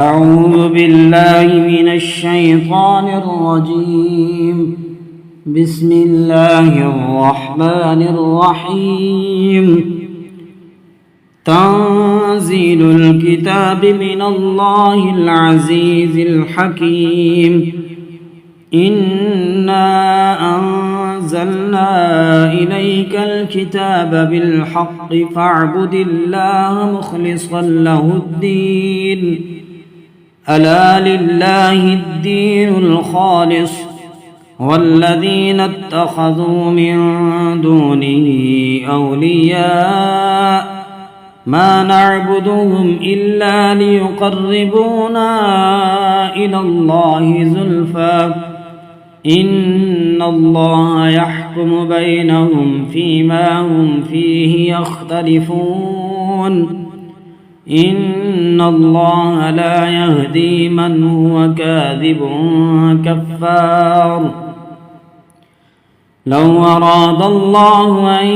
أعوذ بالله من الشيطان الرجيم. بسم الله الرحمن الرحيم. تنزيل الكتاب من الله العزيز الحكيم. إنا أنزلنا إليك الكتاب بالحق فاعبد الله مخلصا له الدين. ألا لله الدين الخالص والذين اتخذوا من دونه أولياء ما نعبدهم إلا ليقربونا إلى الله زلفى إن الله يحكم بينهم فيما هم فيه يختلفون. إن الله لا يهدي من هو كاذب كفار. لو أراد الله أن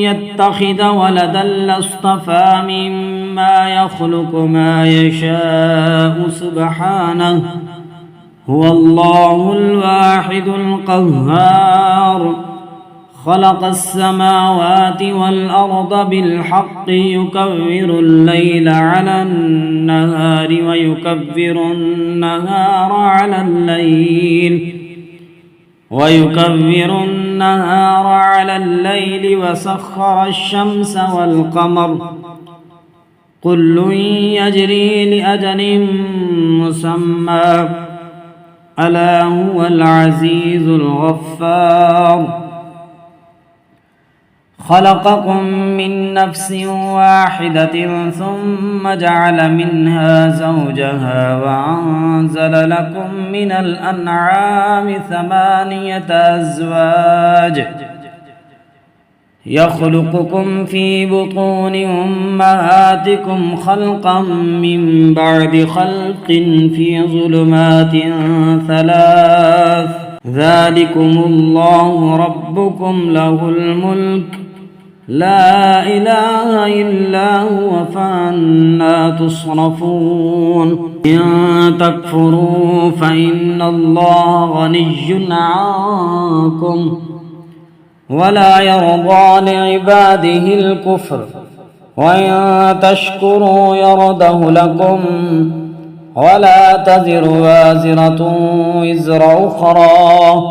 يتخذ ولدا لاصطفى مما يخلق ما يشاء سبحانه هو الله الواحد القهار. خلق السماوات والأرض بالحق يكبر الليل على النهار ويكبر النهار على الليل وسخر الشمس والقمر كل يجري لأجل مسمى ألا هو العزيز الغفار. خلقكم من نفس واحدة ثم جعل منها زوجها وأنزل لكم من الأنعام 8 أزواج يخلقكم في بطون أمهاتكم خلقا من بعد خلق في ظلمات 3 ذلكم الله ربكم له الملك لا إله إلا هو فأنى تصرفون. إن تكفروا فإن الله غني عنكم ولا يرضى لعباده الكفر وإن تشكروا يرضه لكم ولا تزر وازرة وزر أخرى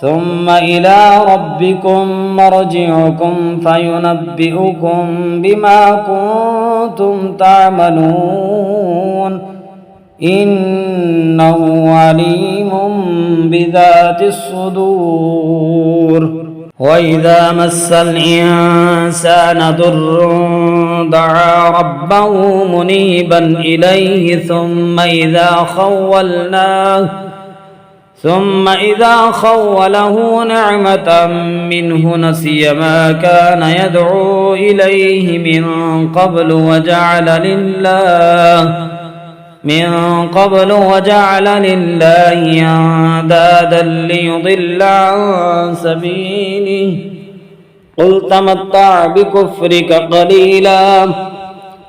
ثم إلى ربكم مرجعكم فينبئكم بما كنتم تعملون إنه عليم بذات الصدور. وإذا مس الإنسان ضر دعا ربه منيبا إليه ثم إذا خوله نعمة منه نسي ما كان يدعو إليه من قبل وجعل لله أندادا ليضل عن سبيله قل تمتع بكفرك قليلا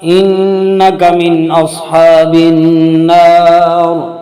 إنك من أصحاب النار.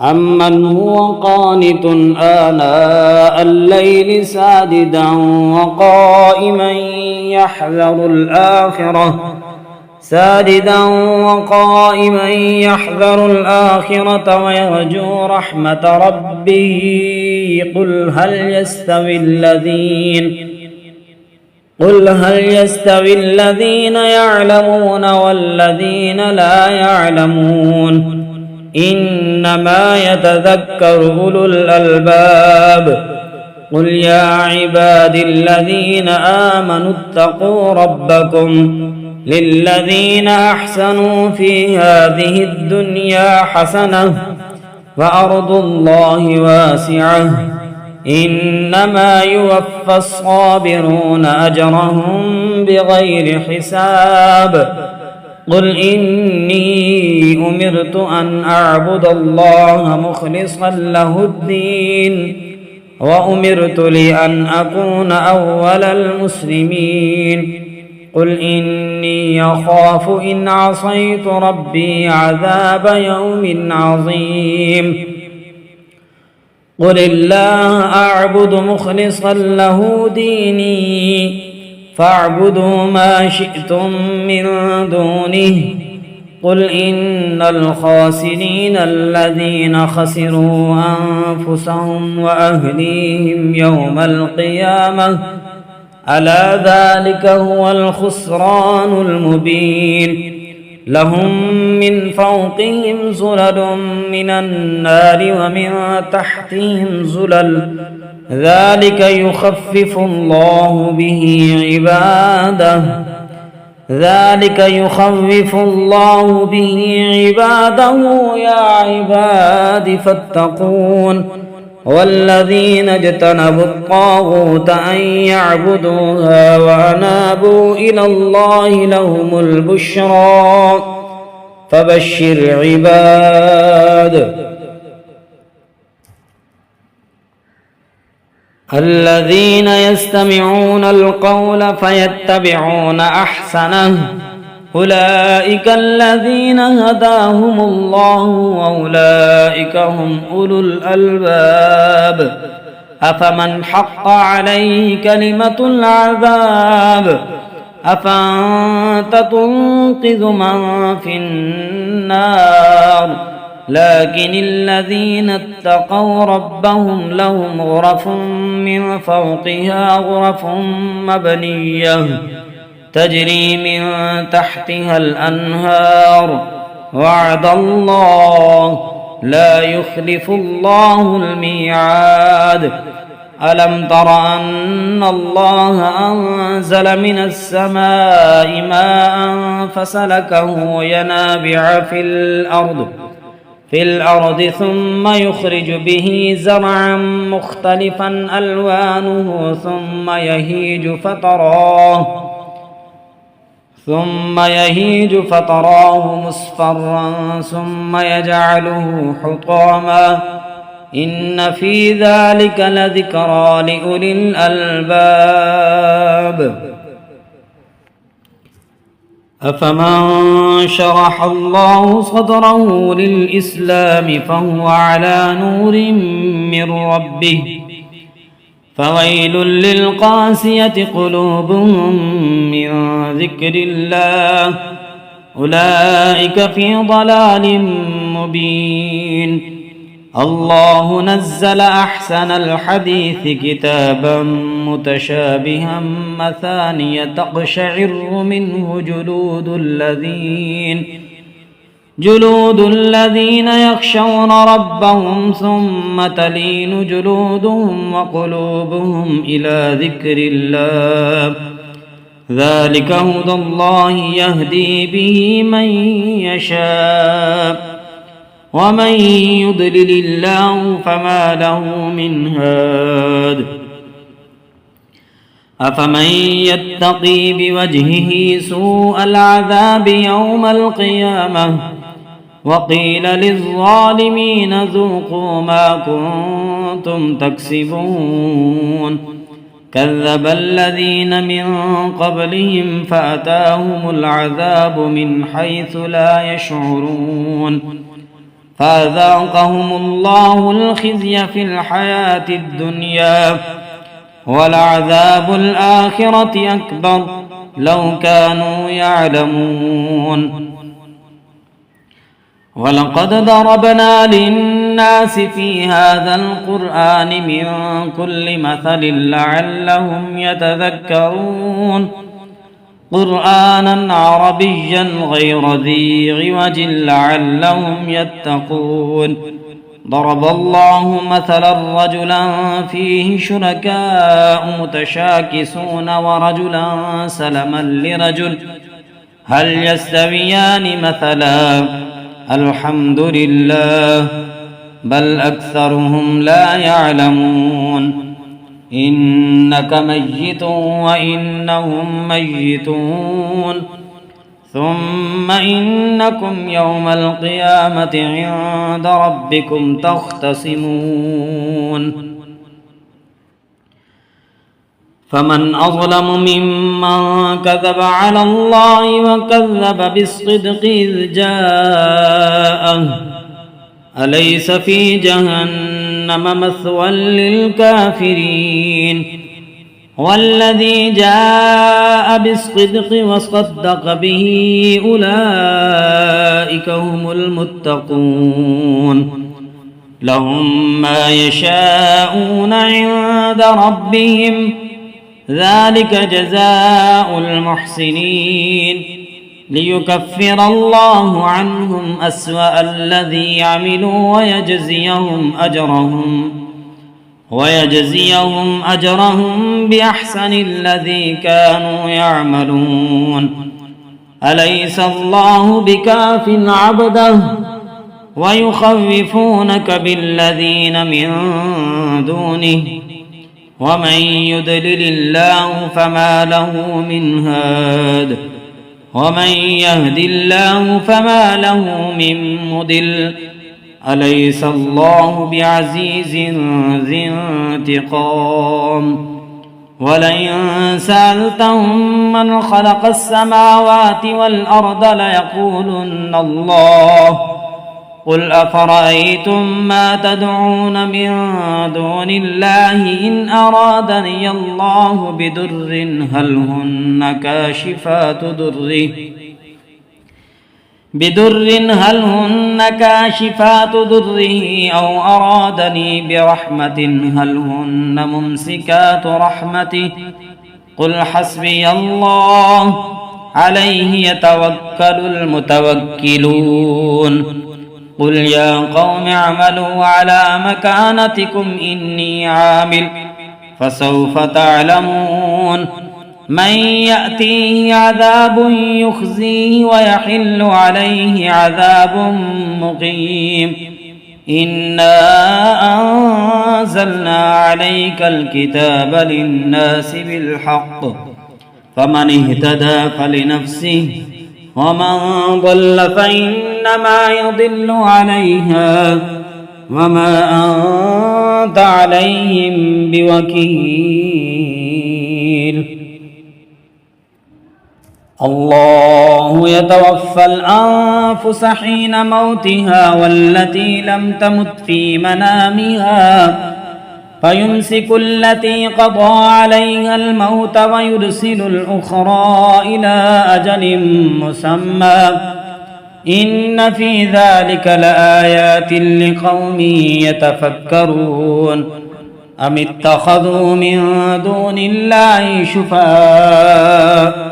أمن هو قانت آناء الليل ساجدا وقائما يحذر الآخرة ويرجو رحمة ربه قل هل يستوي الذين يعلمون والذين لا يعلمون إنما يتذكر أولو الألباب. قل يا عبادي الذين آمنوا اتقوا ربكم للذين أحسنوا في هذه الدنيا حسنة وأرض الله واسعة إنما يوفى الصابرون أجرهم بغير حساب. قل إني أمرت أن أعبد الله مخلصا له الدين وأمرت لأن أكون أول المسلمين. قل إني أخاف إن عصيت ربي عذاب يوم عظيم قل الله أعبد مخلصا له ديني فاعبدوا ما شئتم من دونه قل إن الخاسرين الذين خسروا أنفسهم وأهليهم يوم القيامة ألا ذلك هو الخسران المبين لهم من فوقهم زلل من النار ومن تحتهم زلل ذلك يخفف الله به عباده يا عباد فاتقون والذين اجتنبوا الطاغوت أن يعبدوها وأنابوا إلى الله لهم البشرى فبشر عباد الذين يستمعون القول فيتبعون أحسنه أولئك الذين هداهم الله وأولئك هم أولو الألباب أفمن حق عليه كلمة العذاب أفأنت تنقذ من في النار لكن الذين اتقوا ربهم لهم غرف من فوقها غرف مبنية تجري من تحتها الأنهار وعد الله لا يخلف الله الميعاد ألم تر أن الله أنزل من السماء ماء فسلكه ينابع في الأرض ثم يخرج به زرعا مختلفا ألوانه ثم يهيج فتراه مصفرا ثم يجعله حطاما إن في ذلك لذكرى لأولي الألباب أفمن شرح الله صدره للإسلام فهو على نور من ربه فويل للقاسية قلوبهم من ذكر الله أولئك في ضلال مبين الله نزل أحسن الحديث كتابا متشابها مثانية تقشعر منه جلود الذين يخشون ربهم ثم تلين جلودهم وقلوبهم إلى ذكر الله ذلك هدى الله يهدي به من يشاء ومن يضلل الله فما له من هاد أفمن يتقي بوجهه سوء العذاب يوم القيامة وقيل للظالمين ذوقوا ما كنتم تكسبون كذب الذين من قبلهم فأتاهم العذاب من حيث لا يشعرون فأذاقهم الله الخزي في الحياة الدنيا ولعذاب الآخرة أكبر لو كانوا يعلمون ولقد ضربنا للناس في هذا القرآن من كل مثل لعلهم يتذكرون قرآنا عربيا غير ذي عوج لعلهم يتقون ضرب الله مثلا رجلا فيه شركاء متشاكسون ورجلا سلما لرجل هل يستويان مثلا الحمد لله بل أكثرهم لا يعلمون إنك ميت وإنهم ميتون ثم إنكم يوم القيامة عند ربكم تختصمون فمن أظلم ممن كذب على الله وكذب بالصدق إذ جاءه أليس في جهنم مثوى للكافرين والذي جاء بالصدق وصدق به أولئك هم المتقون لهم ما يشاءون عند ربهم ذلك جزاء المحسنين ليكفر الله عنهم أسوأ الذي عملوا ويجزيهم أجرهم بأحسن الذي كانوا يعملون أليس الله بكاف عبده ويخوفونك بالذين من دونه ومن يضلل الله فما له من هاد ومن يهد الله فما له من مضل أليس الله بعزيز ذي انتقام ولئن سألتهم من خلق السماوات والأرض ليقولن الله قل أفرأيتم ما تدعون من دون الله إن أرادني الله بدر هل هن كاشفات ضره أو أرادني برحمة هل هن ممسكات رحمته قل حسبي الله عليه يتوكل المتوكلون قل يا قوم اعملوا على مكانتكم إني عامل فسوف تعلمون من يأتيه عذاب يخزيه ويحل عليه عذاب مقيم إنا أنزلنا عليك الكتاب للناس بالحق فمن اهتدى فلنفسه ومن ضل فإنما يضل عليها وما أنت عليهم بوكيل الله يتوفى الأنفس حين موتها والتي لم تمت في منامها فيمسك التي قضى عليها الموت ويرسل الأخرى إلى أجل مسمى إن في ذلك لآيات لقوم يتفكرون أم اتخذوا من دون الله شفعاء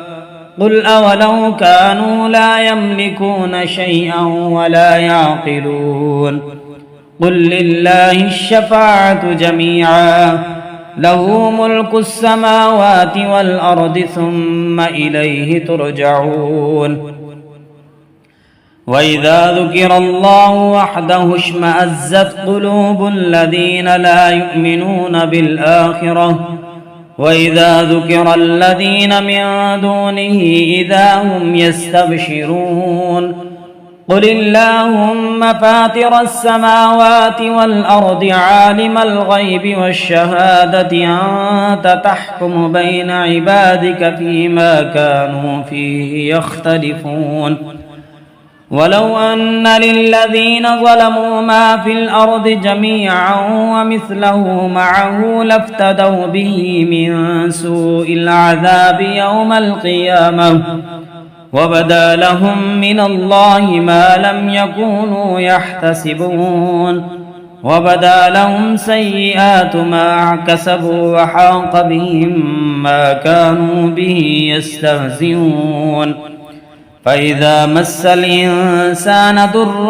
قل أولو كانوا لا يملكون شيئا ولا يعقلون قل لله الشفاعة جميعا له ملك السماوات والأرض ثم إليه ترجعون وإذا ذكر الله وحده اشمأزت قلوب الذين لا يؤمنون بالآخرة وإذا ذكر الذين من دونه إذا هم يستبشرون قل اللهم فاطر السماوات والأرض عالم الغيب والشهادة أنت تحكم بين عبادك فيما كانوا فيه يختلفون ولو أن للذين ظلموا ما في الأرض جميعا ومثله معه لافتدوا به من سوء العذاب يوم القيامة وبدا لهم من الله ما لم يكونوا يحتسبون وبدا لهم سيئات ما كسبوا وحاق بهم ما كانوا به يستهزئون فإذا مس الإنسان ضر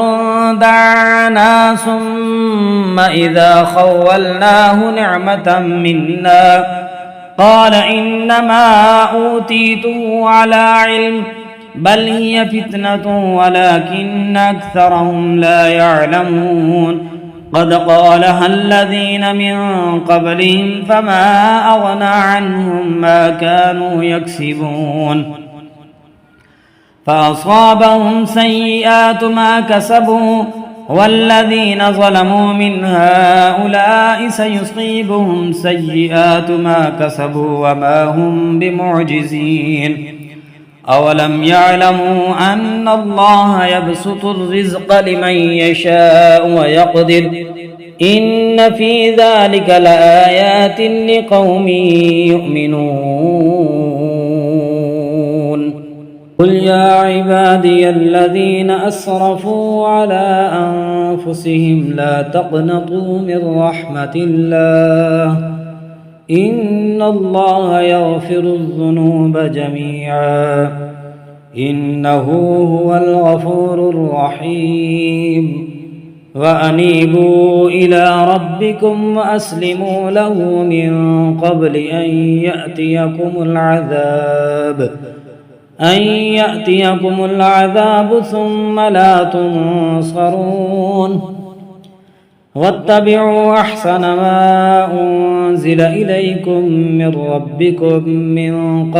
دعانا ثم إذا خولناه نعمة منا قال إنما أوتيته على علم بل هي فتنة ولكن أكثرهم لا يعلمون قد قالها الذين من قبلهم فما أغنى عنهم ما كانوا يكسبون فأصابهم سيئات ما كسبوا والذين ظلموا من هؤلاء سيصيبهم سيئات ما كسبوا وما هم بمعجزين أولم يعلموا أن الله يبسط الرزق لمن يشاء ويقدر إن في ذلك لآيات لقوم يؤمنون قل يا عبادي الذين أسرفوا على أنفسهم لا تقنطوا من رحمة الله إن الله يغفر الذنوب جميعا إنه هو الغفور الرحيم وأنيبوا إلى ربكم وأسلموا له من قبل أن يأتيكم العذاب ثم لا تنصرون واتبعوا أحسن ما أنزل إليكم من ربكم من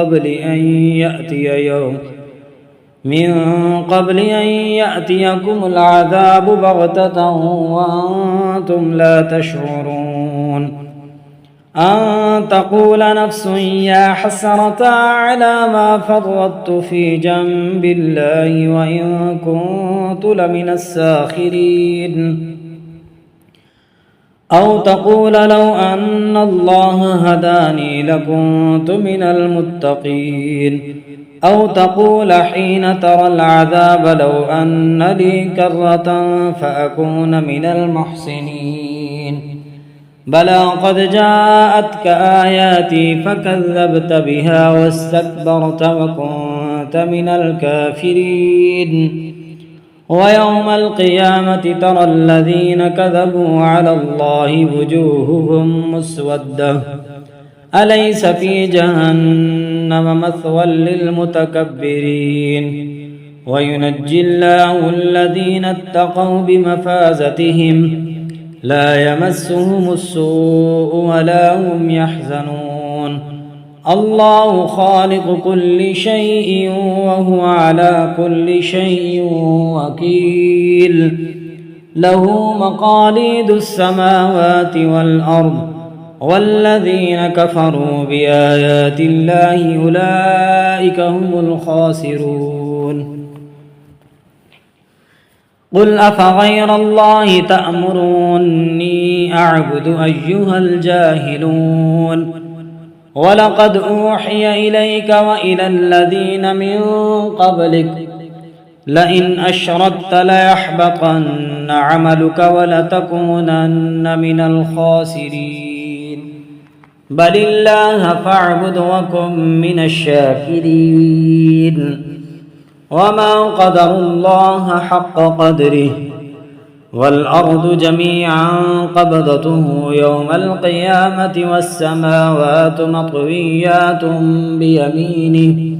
قبل أن يأتيكم العذاب بغتة وأنتم لا تشعرون أن تقول نفس يا حسرة على ما فرطت في جنب الله وإن كنت لمن الساخرين أو تقول لو أن الله هداني لكنت من المتقين أو تقول حين ترى العذاب لو أن لي كرة فأكون من المحسنين بلى قد جاءتك آياتي فكذبت بها واستكبرت وكنت من الكافرين ويوم القيامة ترى الذين كذبوا على الله وجوههم مسودة أليس في جهنم مثوى للمتكبرين وينجي الله الذين اتقوا بمفازتهم لا يمسهم السوء ولا هم يحزنون الله خالق كل شيء وهو على كل شيء وكيل له مقاليد السماوات والأرض والذين كفروا بآيات الله أولئك هم الخاسرون قل أفغير الله تأمروني أعبد أيها الجاهلون ولقد أوحي إليك وإلى الذين من قبلك لئن أشركت ليحبطن عملك ولتكونن من الخاسرين بل الله فاعبد وكن من الشاكرين وما قدروا الله حق قدره والأرض جميعا قبضته يوم القيامة والسماوات مطويات بيمينه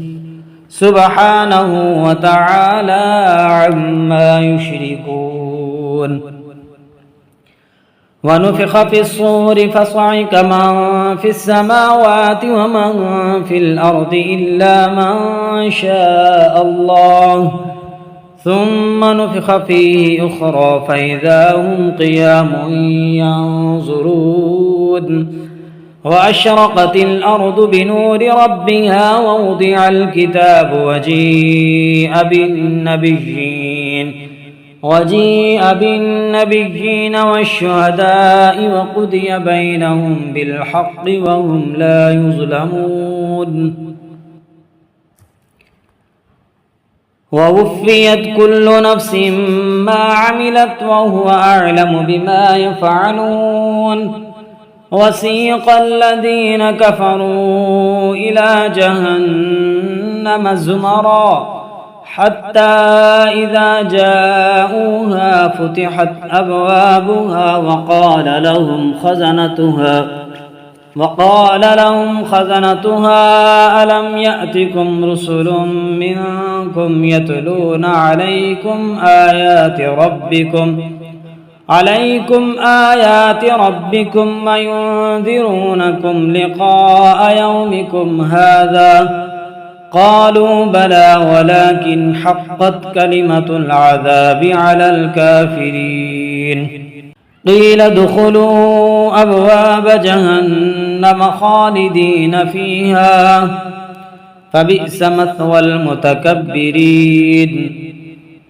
سبحانه وتعالى عما يشركون ونفخ في الصور فصعق من في السماوات ومن في الأرض إلا من شاء الله ثم نفخ فيه أخرى فإذا هم قيام ينظرون وأشرقت الأرض بنور ربها ووضع الكتاب وجيء بالنبيين والشهداء وقضي بينهم بالحق وهم لا يظلمون ووفيت كل نفس ما عملت وهو أعلم بما يفعلون وسيق الذين كفروا إلى جهنم زمرا حتى إذا جاءوها فتحت أبوابها وقال لهم خزنتها ألم يأتكم رسل منكم يتلون عليكم آيات ربكم وينذرونكم لقاء يومكم هذا قالوا بلى ولكن حقت كلمة العذاب على الكافرين قيل ادخلوا أبواب جهنم خالدين فيها فبئس مثوى المتكبرين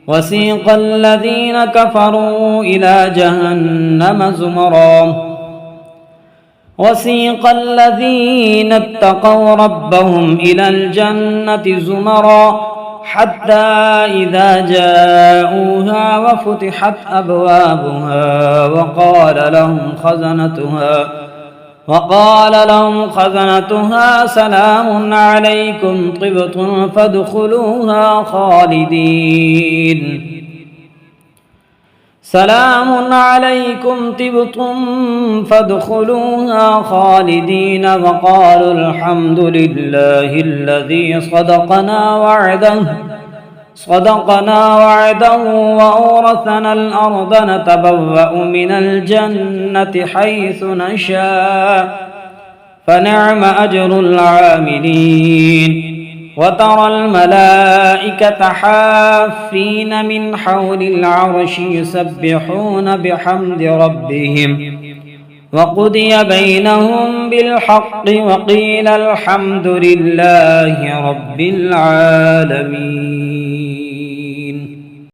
وسيق الذين كفروا إلى جهنم زمرا وسيق الذين اتقوا ربهم إلى الجنة زمرا حتى إذا جاءوها وفتحت أبوابها وقال لهم خزنتها سلام عليكم طبتم فادخلوها خالدين سلام عليكم طبتم فادخلوها خالدين وقالوا الحمد لله الذي صدقنا وعده وأورثنا الأرض نتبوأ من الجنة حيث نشاء فنعم أجر العاملين وترى الملائكة حافين من حول العرش يسبحون بحمد ربهم وقضي بينهم بالحق وقيل الحمد لله رب العالمين